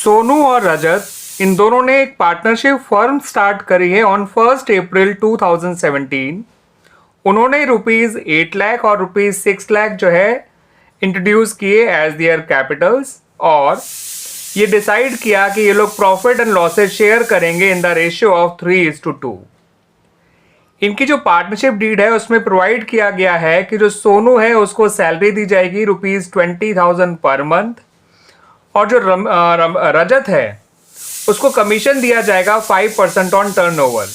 सोनू और रजत इन दोनों ने एक पार्टनरशिप फर्म स्टार्ट करी है ऑन 1 अप्रैल 2017। उन्होंने ₹8 लाख और ₹6 लाख जो है इंट्रोड्यूस किए एज दियर कैपिटल्स, और ये डिसाइड किया कि ये लोग प्रॉफिट एंड लॉसेज शेयर करेंगे इन द रेशियो ऑफ 3:2। इनकी जो पार्टनरशिप डीड है उसमें प्रोवाइड किया गया है कि जो सोनू है उसको सैलरी दी जाएगी ₹20,000 पर मंथ, और जो रजत है उसको कमीशन दिया जाएगा 5% ऑन टर्नओवर।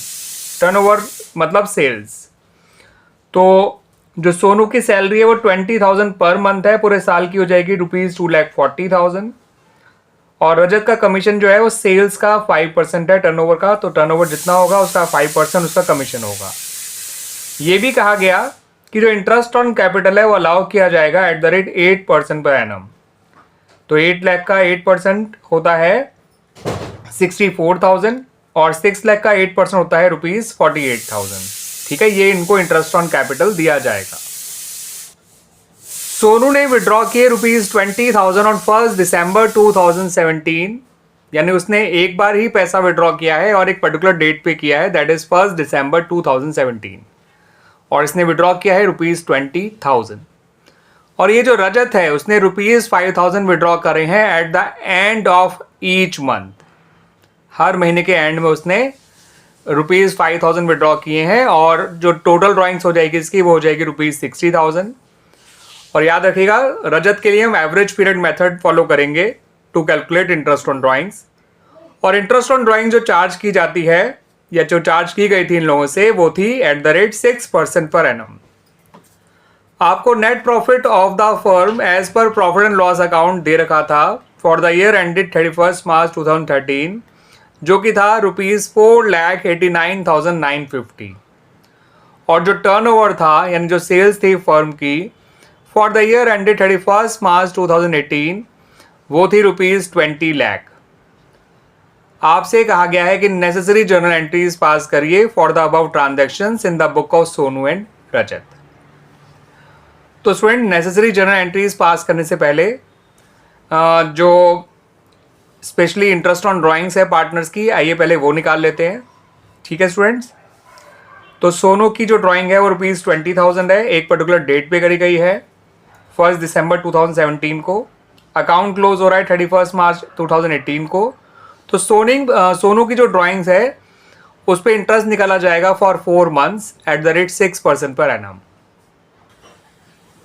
टर्नओवर मतलब सेल्स। तो जो सोनू की सैलरी है वो 20,000 पर मंथ है, पूरे साल की हो जाएगी ₹2,40,000, और रजत का कमीशन जो है वो सेल्स का 5% है टर्नओवर का। तो टर्नओवर जितना होगा उसका 5% उसका कमीशन होगा। ये भी कहा गया कि जो इंटरेस्ट ऑन कैपिटल है वो अलाउ किया जाएगा at the rate 8% per annum. तो 8 लाख का 8% होता है 64,000, और 6 लाख का 8% होता है ₹48,000। ठीक है, ये इनको इंटरेस्ट ऑन कैपिटल दिया जाएगा। सोनू ने विड्रॉ किए ₹20,000 ऑन 1 दिसंबर 2017, यानी उसने एक बार ही पैसा विड्रॉ किया है और एक पर्टिकुलर डेट पे किया है, दैट इज 1 दिसंबर 2017, और इसने विड्रॉ किया है ₹20,000। और ये जो रजत है उसने ₹5,000 विड्रॉ करे हैं at the end of each month. हर महीने के एंड में उसने ₹5,000 विड्रॉ किए हैं, और जो टोटल ड्राइंग्स हो जाएगी इसकी वो हो जाएगी ₹60,000। और याद रखिएगा, रजत के लिए हम एवरेज पीरियड मेथड फॉलो करेंगे to calculate interest on drawings. और इंटरेस्ट ऑन ड्राइंग जो चार्ज की जाती है या जो चार्ज की गई थी इन लोगों से वो थी at the rate 6% per annum. आपको net profit of the firm as per profit and loss account दे रखा था for the year ended 31 March 2013, जो कि था ₹4,89,950। और जो टर्नओवर था यानी जो सेल्स थी फर्म की फॉर द ईयर एंडेड 31 मार्च 2018, वो थी ₹20 लाख। आपसे कहा गया है कि नेसेसरी जर्नल एंट्रीज पास करिए for the above transactions in the book of Sonu and Rajat. तो student, necessary journal entries pass करने से पहले जो स्पेशली इंटरेस्ट ऑन ड्राइंग्स है पार्टनर्स की, आइए पहले वो निकाल लेते हैं। ठीक है स्टूडेंट्स, तो सोनू की जो ड्राइंग है वो ₹20,000 है, एक पर्टिकुलर डेट पे करी गई है 1 दिसंबर 2017 को। अकाउंट क्लोज हो रहा है 31 मार्च 2018 को। तो सोनू की जो ड्राइंग्स है उस पर इंटरेस्ट निकाला जाएगा for 4 months at the rate 6% per annum.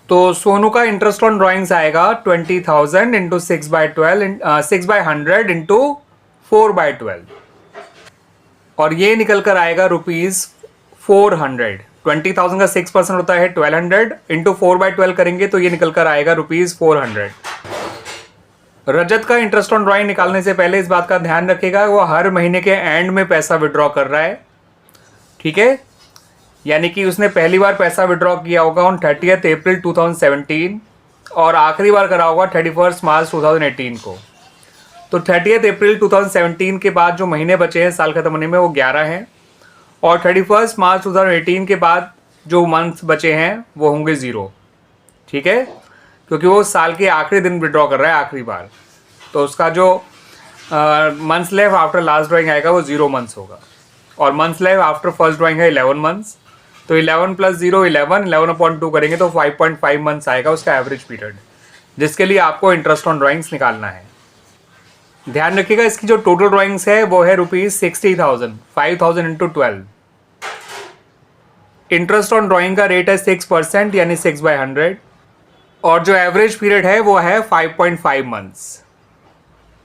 तो सोनू का इंटरेस्ट ऑन ड्राइंग्स आएगा 20,000 इंटू 6/100 इंटू 4/12, और ये निकल कर आएगा ₹400। 20,000 का 6% होता है 1,200, इंटू 4/12 करेंगे तो ये निकल कर आएगा ₹400। रजत का इंटरेस्ट ऑन ड्राइंग निकालने से पहले इस बात का ध्यान रखिएगा वो हर महीने के एंड में पैसा विड्रॉ कर रहा है। ठीक है, यानी कि उसने पहली बार पैसा विड्रॉ किया होगा ऑन 30 अप्रैल 2017, और आखिरी बार करा होगा 31 मार्च 2018 को। तो 30 अप्रैल 2017 के बाद जो महीने बचे हैं साल खत्म होने में वो 11 हैं, और 31 मार्च 2018 के बाद जो मंथ बचे हैं वो होंगे 0। ठीक है, क्योंकि वो साल के आखिरी दिन विड्रॉ कर रहा है आखिरी बार। तो उसका जो months left after last drawing आएगा वो 0 मंथ्स होगा, और months left after first drawing है 11 मंथ्स। तो 11 + 0 11, 11/2 करेंगे तो 5.5 मंथ्स आएगा उसका एवरेज पीरियड, जिसके लिए आपको इंटरेस्ट ऑन ड्राइंग्स निकालना है। ध्यान रखिएगा, इसकी जो टोटल ड्राइंग्स है वो है ₹60,000, 5,000 इंटू 12। इंटरेस्ट ऑन ड्राइंग का रेट है 6% यानी 6/100, और जो एवरेज पीरियड है वो है 5.5 मंथ्स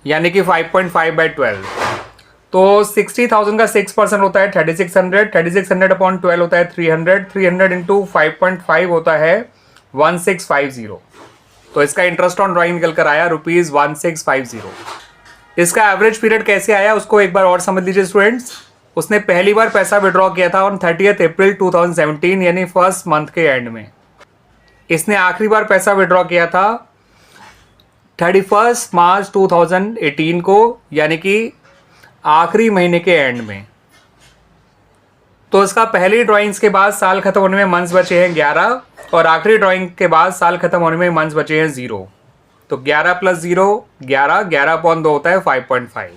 यानी कि 5.5/12। तो 60,000 का 6% होता है 3,600, 3,600/12 होता है 300, 300 इंटू 5.5 होता है 1,650। तो इसका इंटरेस्ट ऑन ड्राइंग निकल कर आया ₹1,650। इसका एवरेज पीरियड कैसे आया उसको एक बार और समझ लीजिए स्टूडेंट्स। उसने पहली बार पैसा विड्रॉ किया था ऑन 30 अप्रैल 2017 यानी फर्स्ट मंथ के एंड में। इसने आखिरी बार पैसा विड्रॉ किया था 31 मार्च 2018 को, यानी कि आखिरी महीने के एंड में। तो इसका पहली ड्राइंग्स के बाद साल खत्म होने में मंथ्स बचे हैं 11, और आखिरी ड्राइंग के बाद साल खत्म होने में मंथ्स बचे हैं 0। तो 11 प्लस 0 11, 11/2 होता है 5.5।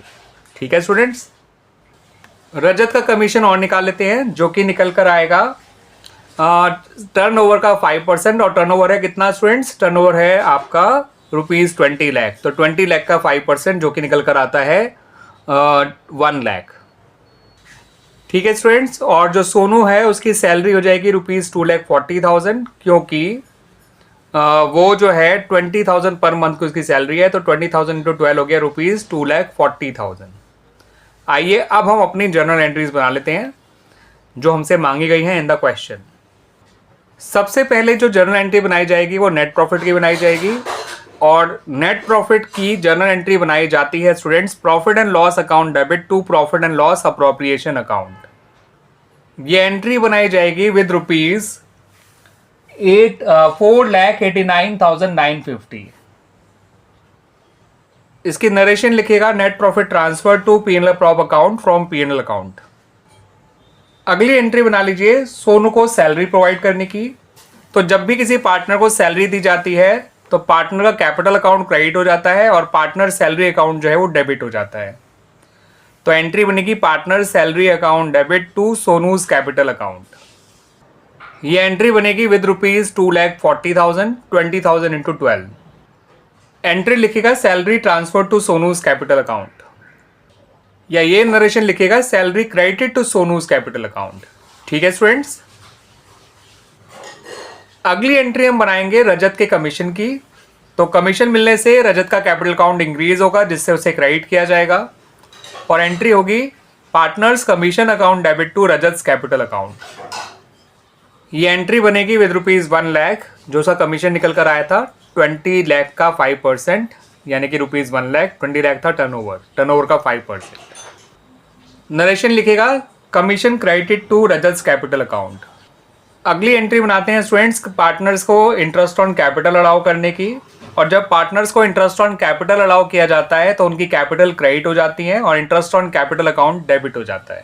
ठीक है स्टूडेंट्स, रजत का कमीशन और निकाल लेते हैं, जो कि निकल कर आएगा टर्नओवर का 5%। और टर्नओवर है कितना स्टूडेंट्स? टर्नओवर है आपका ₹20 लाख। तो 20 लाख का 5% जो कि निकल कर आता है 1 लाख। ठीक है स्टूडेंट्स, और जो सोनू है उसकी सैलरी हो जाएगी ₹2,40,000, क्योंकि वो जो है 20,000 पर मंथ की उसकी सैलरी है। तो 20,000 इंटू 12 हो गया ₹2,40,000। आइए अब हम अपनी जर्नल एंट्रीज बना लेते हैं जो हमसे मांगी गई हैं इन द क्वेश्चन। सबसे पहले जो जर्नल एंट्री बनाई जाएगी वो नेट प्रॉफिट की बनाई जाएगी, और नेट प्रॉफिट की जर्नल एंट्री बनाई जाती है students profit and loss account debit to profit and loss appropriation account. ये एंट्री बनाई जाएगी विद ₹4,89,950। इसकी नरेशन लिखेगा net profit transfer to PNL prop account from PNL account. अगली एंट्री बना लीजिए सोनू को सैलरी प्रोवाइड करने की। तो जब भी किसी पार्टनर को सैलरी दी जाती है तो पार्टनर का कैपिटल अकाउंट क्रेडिट हो जाता है और पार्टनर सैलरी अकाउंट जो है वो डेबिट हो जाता है। तो एंट्री बनेगी partner salary account debit to Sonu's capital account. ये एंट्री बनेगी विद ₹2,40,000, 20,000 इंटू 12। एंट्री लिखेगा salary transfer to Sonu's capital account, या ये नरेशन लिखेगा salary credited to Sonu's capital account. ठीक है स्टूडेंट्स, अगली एंट्री हम बनाएंगे रजत के कमीशन की। तो कमीशन मिलने से रजत का कैपिटल अकाउंट इंक्रीज होगा, जिससे उसे क्रेडिट किया जाएगा, और एंट्री होगी partners commission account debit to Rajat capital account. ये एंट्री बनेगी विद ₹1 लाख, जो उसका कमीशन निकल कर आया था 20 लाख का 5%, यानी कि ₹1 लाख। 20 लाख था टर्नओवर का 5%। नरेशन लिखेगा commission credited to Rajat capital account. अगली एंट्री बनाते हैं स्टूडेंट्स पार्टनर्स को इंटरेस्ट ऑन कैपिटल अलाउ करने की। और जब पार्टनर्स को इंटरेस्ट ऑन कैपिटल अलाउ किया जाता है तो उनकी कैपिटल क्रेडिट हो जाती है और interest on capital account debit हो जाता है।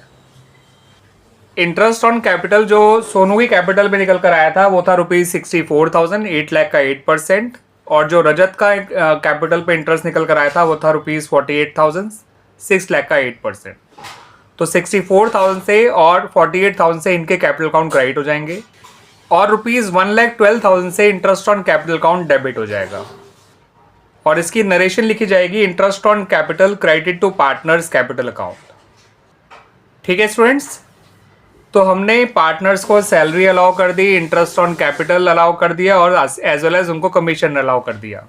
इंटरेस्ट ऑन कैपिटल जो सोनू की कैपिटल में निकल कर आया था वो था ₹64,000, 8 लाख का 8%। और जो रजत का कैपिटल पे इंटरेस्ट निकल कर आया था वो था ₹48,000, 6 लाख का 8%। तो 64,000 से और 48,000 से इनके कैपिटल अकाउंट क्रेडिट हो जाएंगे, और ₹1,12,000 से interest on capital account debit हो जाएगा। और इसकी नरेशन लिखी जाएगी interest on capital credit to partners capital account. ठीक है स्टूडेंट्स, तो हमने पार्टनर्स को सैलरी अलाउ कर दी, इंटरेस्ट ऑन कैपिटल अलाउ कर दिया, और एज वेल एज उनको कमीशन अलाउ कर दिया।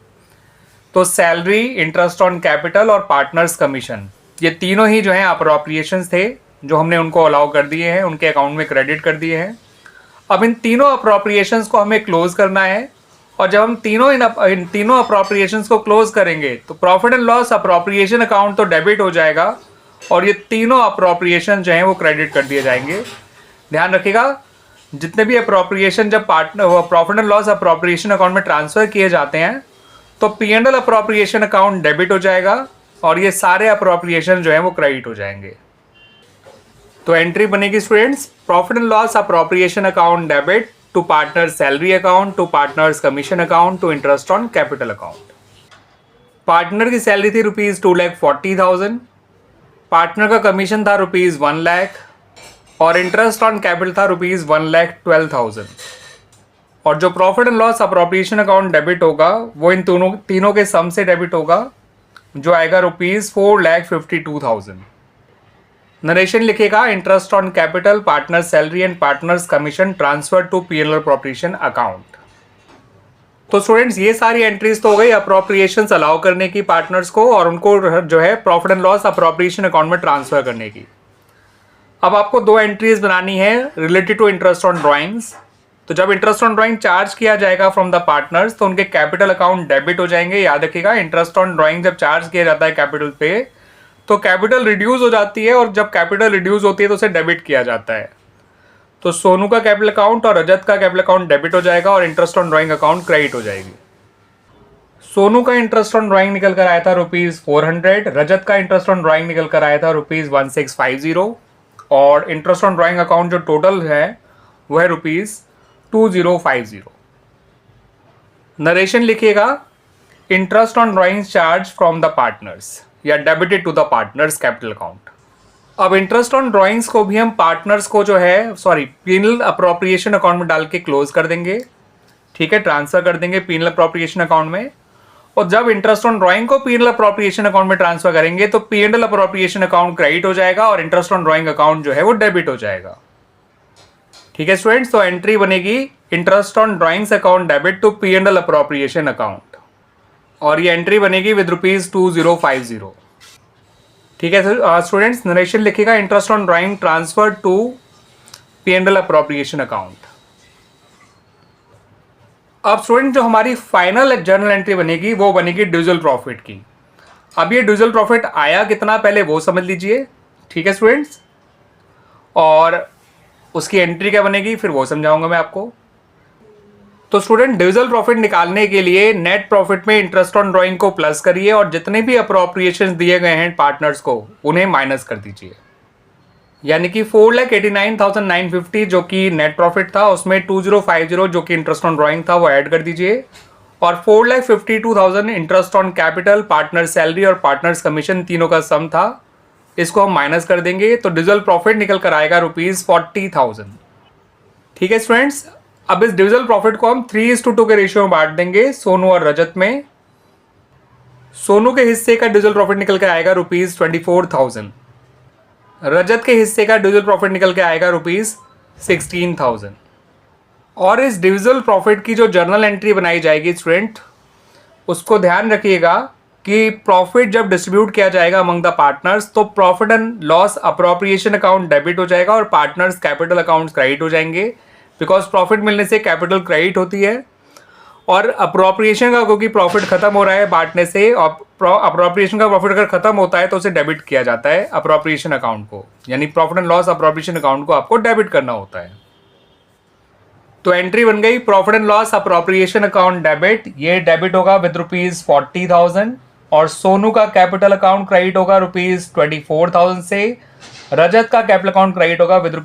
तो सैलरी, इंटरेस्ट ऑन कैपिटल और पार्टनर्स कमीशन, ये तीनों ही जो हैं अप्रोप्रिएशंस थे जो हमने उनको अलाउ कर दिए हैं, उनके अकाउंट में क्रेडिट कर दिए हैं। अब इन तीनों अप्रोप्रिएशंस को हमें क्लोज करना है, और जब हम इन तीनों अप्रोप्रिएशंस को क्लोज करेंगे तो profit and loss appropriation account तो डेबिट हो जाएगा, और ये तीनों अप्रोप्रिएशन जो हैं वो क्रेडिट कर दिए जाएंगे। ध्यान रखिएगा, जितने भी अप्रोप्रिएशन जब profit and loss appropriation account में ट्रांसफर किए जाते हैं तो पीएनएल अप्रोप्रिएशन अकाउंट डेबिट हो जाएगा, और ये सारे अप्रोप्रिएशन जो हैं वो क्रेडिट हो जाएंगे। तो एंट्री बनेगी students profit and loss appropriation account debit to partner salary account to partners commission account to interest on capital account. Partner की सैलरी थी ₹2,40,000, पार्टनर का कमीशन था ₹1 लाख, और इंटरेस्ट ऑन कैपिटल था ₹1,12,000। और जो profit and loss appropriation account debit होगा वो इन तीनों के सम से डेबिट होगा, जो आएगा ₹4,52,000। नरेशन लिखेगा interest on capital, partner salary and partners commission transfer to PNL appropriation account. तो स्टूडेंट्स ये सारी एंट्रीज तो हो गई अप्रोप्रिएशंस अलाउ करने की पार्टनर्स को, और उनको जो है profit and loss appropriation account में ट्रांसफर करने की। अब आपको 2 एंट्रीज बनानी है related to interest on drawings. तो जब इंटरेस्ट ऑन ड्राइंग चार्ज किया जाएगा फ्रॉम द पार्टनर्स तो उनके कैपिटल अकाउंट डेबिट हो जाएंगे। याद रखिएगा, इंटरेस्ट ऑन ड्राइंग जब चार्ज किया जाता है कैपिटल पे तो कैपिटल रिड्यूस हो जाती है, और जब कैपिटल रिड्यूस होती है तो उसे डेबिट किया जाता है। तो सोनू का कैपिटल अकाउंट और रजत का कैपिटल अकाउंट डेबिट हो जाएगा और interest on drawing account credit हो जाएगी। सोनू का इंटरेस्ट ऑन ड्राइंग निकल कर आया था ₹400, रजत का इंटरेस्ट ऑन ड्राइंग निकल कर आया था ₹1650, और इंटरेस्ट ऑन ड्राइंग अकाउंट जो टोटल है वह ₹2050। नरेशन लिखिएगा interest on drawings charge from the partners या debited to the partners capital account. अब इंटरेस्ट ऑन ड्राइंग्स को भी हम पार्टनर्स को जो है पीनल अप्रोप्रिएशन अकाउंट में डाल के क्लोज कर देंगे, ठीक है, ट्रांसफर कर देंगे पीनल अप्रोप्रिएशन अकाउंट में। और जब इंटरेस्ट ऑन ड्राइंग को पीएनएल अप्रोप्रिएशन अकाउंट में ट्रांसफर करेंगे तो पीएनएल अप्रोप्रिएशन अकाउंट क्रेडिट हो जाएगा और इंटरेस्ट ऑन ड्राइंग अकाउंट जो है वो डेबिट हो जाएगा, ठीक है स्टूडेंट्स। तो एंट्री बनेगी interest on drawings account debit to PNL appropriation account और ये एंट्री बनेगी विद ₹2050, ठीक है स्टूडेंट्स। नरेशन लिखेगा interest on drawing transfer to PNL appropriation account. अब स्टूडेंट जो हमारी फाइनल जर्नल एंट्री बनेगी वो बनेगी ड्यूजल प्रॉफिट की। अब ये ड्यूजल प्रॉफिट आया कितना पहले वो समझ लीजिए, ठीक है स्टूडेंट्स, और उसकी एंट्री क्या बनेगी फिर वो समझाऊंगा मैं आपको। तो स्टूडेंट ड्यूजल प्रॉफिट निकालने के लिए नेट प्रॉफिट में इंटरेस्ट ऑन ड्राइंग को प्लस करिए और जितने भी अप्रोप्रिएशन दिए गए हैं पार्टनर्स को उन्हें माइनस कर दीजिए, यानी कि 4,89,950 जो कि नेट प्रॉफिट था उसमें 2050 जो कि इंटरेस्ट ऑन ड्राइंग था वो ऐड कर दीजिए और 4,52,000 interest on capital, partner salary और पार्टनर्स कमीशन तीनों का सम था, इसको हम माइनस कर देंगे तो डिविजल प्रॉफिट निकल कर आएगा ₹40,000, ठीक है स्टूडेंट्स। अब इस डिविजल प्रॉफिट को हम 3:2 के रेशियो में बांट देंगे सोनू और रजत में। सोनू के हिस्से का डिविजल प्रॉफिट निकल कर आएगा ₹24,000, रजत के हिस्से का डिविजल प्रॉफिट निकल के आएगा ₹16,000। और इस डिविजल प्रॉफिट की जो जर्नल एंट्री बनाई जाएगी स्टूडेंट उसको ध्यान रखिएगा कि प्रॉफिट जब डिस्ट्रीब्यूट किया जाएगा अमंग द पार्टनर्स तो profit and loss appropriation account debit हो जाएगा और पार्टनर्स कैपिटल अकाउंट्स क्रेडिट हो जाएंगे, बिकॉज प्रॉफिट मिलने से कैपिटल क्रेडिट होती है और अप्रोप्रिएशन का क्योंकि प्रॉफिट खत्म हो रहा है बांटने से, अप्रोप्रिएशन का प्रॉफिट अगर खत्म होता है तो उसे डेबिट किया जाता है अप्रोप्रिएशन अकाउंट को, यानी profit and loss appropriation account को आपको डेबिट करना होता है। तो एंट्री बन गई profit and loss appropriation account debit, ये डेबिट होगा विद ₹40,000 और सोनू का कैपिटल अकाउंट क्रेडिट होगा ₹24,000 से, रजत का कैपिटल अकाउंट क्रेडिट होगा विद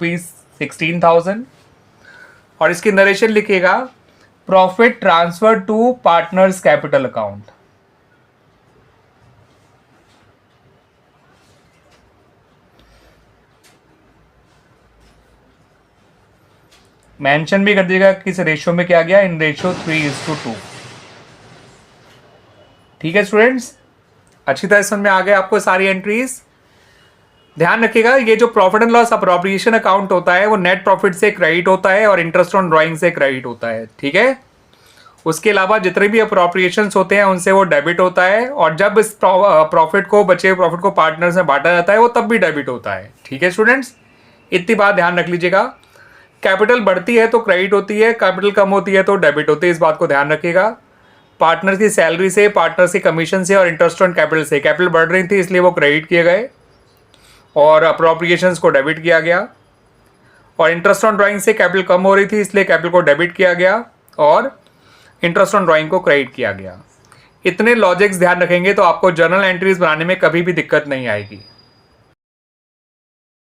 ₹16,000 और इसकी नरेशन लिखिएगा profit transfer to partners capital account. Mention भी कर दीजिएगा किस रेशियो में क्या गया, इन रेशियो 3:2, ठीक है स्टूडेंट्स। अच्छी तरह समझ में आ गए आपको सारी एंट्रीज। ध्यान रखिएगा ये जो profit and loss appropriation account होता है वो नेट प्रॉफिट से क्रेडिट होता है और इंटरेस्ट ऑन ड्राइंग से क्रेडिट होता है, ठीक है। उसके अलावा जितने भी अप्रोप्रिएशंस होते हैं उनसे वो डेबिट होता है और जब इस प्रॉफिट को बचे हुए प्रॉफिट को पार्टनर्स में बांटा जाता है वो तब भी डेबिट होता है, ठीक है स्टूडेंट्स। इतनी बात ध्यान रख लीजिएगा। कैपिटल बढ़ती है तो क्रेडिट होती है, कैपिटल कम होती है तो डेबिट होती है, इस बात को ध्यान रखिएगा। पार्टनर की सैलरी से, पार्टनर की कमीशन से और इंटरेस्ट ऑन कैपिटल से कैपिटल बढ़ रही थी इसलिए वो क्रेडिट किए गए और अप्रोप्रिएशंस को डेबिट किया गया और इंटरेस्ट ऑन ड्राइंग से कैपिटल कम हो रही थी इसलिए कैपिटल को डेबिट किया गया और इंटरेस्ट ऑन ड्राइंग को क्रेडिट किया गया। इतने लॉजिक्स ध्यान रखेंगे तो आपको जर्नल एंट्रीज बनाने में कभी भी दिक्कत नहीं आएगी।